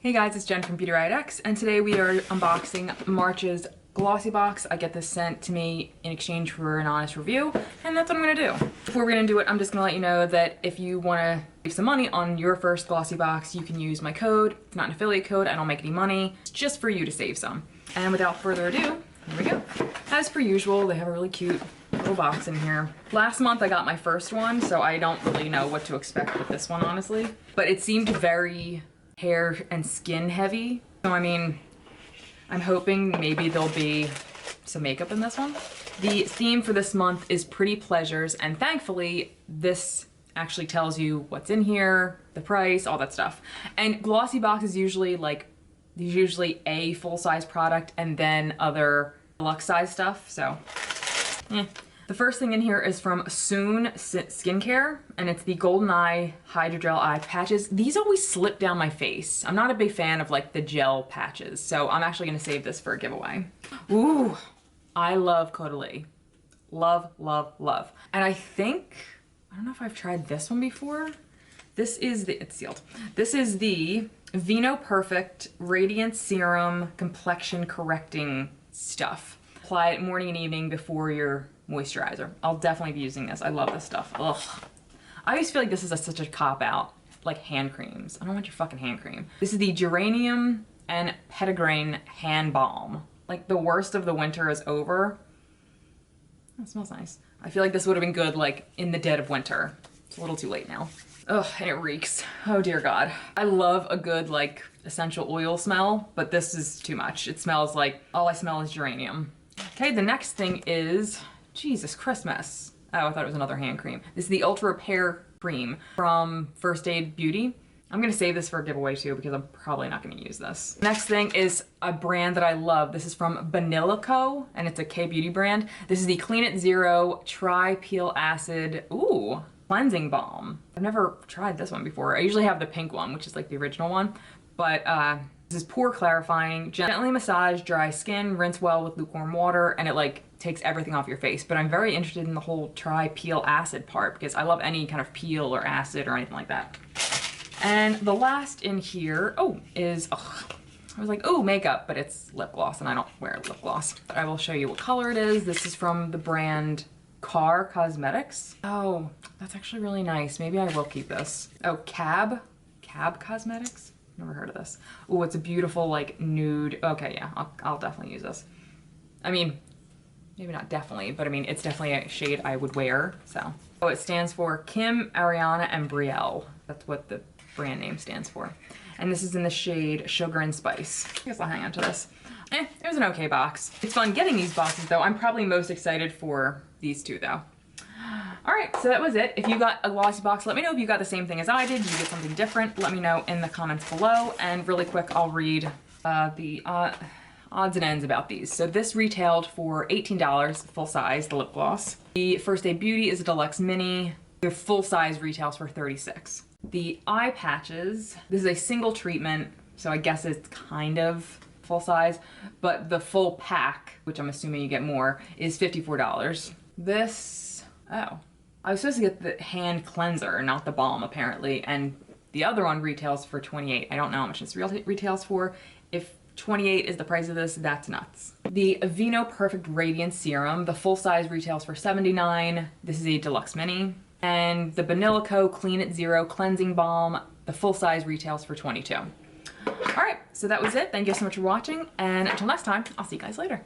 Hey guys, it's Jen from beautyriotx, and today we are unboxing March's GlossyBox. I get this sent to me in exchange for an honest review, and that's what I'm gonna do. Before we're gonna do it, I'm just gonna let you know that if you wanna save some money on your first GlossyBox, you can use my code. It's not an affiliate code, I don't make any money. It's just for you to save some. And without further ado, here we go. As per usual, they have a really cute little box in here. Last month I got my first one, so I don't really know what to expect with this one, honestly. But it seemed very hair and skin heavy. So I mean, I'm hoping maybe there'll be some makeup in this one. The theme for this month is Pretty Pleasures, and thankfully this actually tells you what's in here, the price, all that stuff. And GlossyBox is usually like, there's usually a full-size product and then other deluxe size stuff, so The first thing in here is from Soon Skincare, and it's the Golden Eye Hydra Gel Eye Patches. These always slip down my face. I'm not a big fan of like the gel patches, so I'm actually gonna save this for a giveaway. Ooh, I love Caudalie. Love, love, love. And I don't know if I've tried this one before. This is it's sealed. This is the Vino Perfect Radiant Serum Complexion Correcting stuff. Apply it morning and evening before your moisturizer. I'll definitely be using this. I love this stuff. Ugh. I always feel like this is such a cop-out, like hand creams. I don't want your fucking hand cream. This is the Geranium and Petitgrain Hand Balm. Like the worst of the winter is over. Oh, it smells nice. I feel like this would have been good like in the dead of winter. It's a little too late now. Ugh, and it reeks. Oh dear God. I love a good like essential oil smell, but this is too much. It smells like, all I smell is geranium. Okay, the next thing is, Jesus Christmas. Oh, I thought it was another hand cream. This is the Ultra Repair Cream from First Aid Beauty. I'm gonna save this for a giveaway too because I'm probably not gonna use this. Next thing is a brand that I love. This is from Banilico, and it's a K-beauty brand. This is the Clean It Zero Tri-Peel Acid, cleansing balm. I've never tried this one before. I usually have the pink one, which is like the original one, but this is pore clarifying, gently massage dry skin, rinse well with lukewarm water, and it like takes everything off your face. But I'm very interested in the whole tri-peel acid part because I love any kind of peel or acid or anything like that. And the last in here, is, I was like, makeup, but it's lip gloss and I don't wear lip gloss. But I will show you what color it is. This is from the brand Car Cosmetics. Oh, that's actually really nice. Maybe I will keep this. Oh, Cab Cosmetics? Never heard of this. Oh, it's a beautiful like nude. Okay, yeah, I'll definitely use this. I mean, maybe not definitely, but I mean, it's definitely a shade I would wear, so. Oh, it stands for Kim, Ariana, and Brielle. That's what the brand name stands for. And this is in the shade Sugar and Spice. I guess I'll hang on to this. It was an okay box. It's fun getting these boxes though. I'm probably most excited for these two though. All right, so that was it. If you got a GlossyBox, let me know if you got the same thing as I did. Did you get something different? Let me know in the comments below. And really quick, I'll read the odds and ends about these. So this retailed for $18, full size, the lip gloss. The First Aid Beauty is a deluxe mini. The full size retails for $36. The eye patches, this is a single treatment, so I guess it's kind of full size, but the full pack, which I'm assuming you get more, is $54. This, I was supposed to get the hand cleanser, not the balm apparently, and the other one retails for $28. I don't know how much this retails for. If $28 is the price of this, that's nuts. The Vino Perfect Radiant Serum, the full size retails for $79. This is a deluxe mini. And the Banilico Clean It Zero Cleansing Balm, the full size retails for $22. All right, so that was it. Thank you so much for watching, and until next time, I'll see you guys later.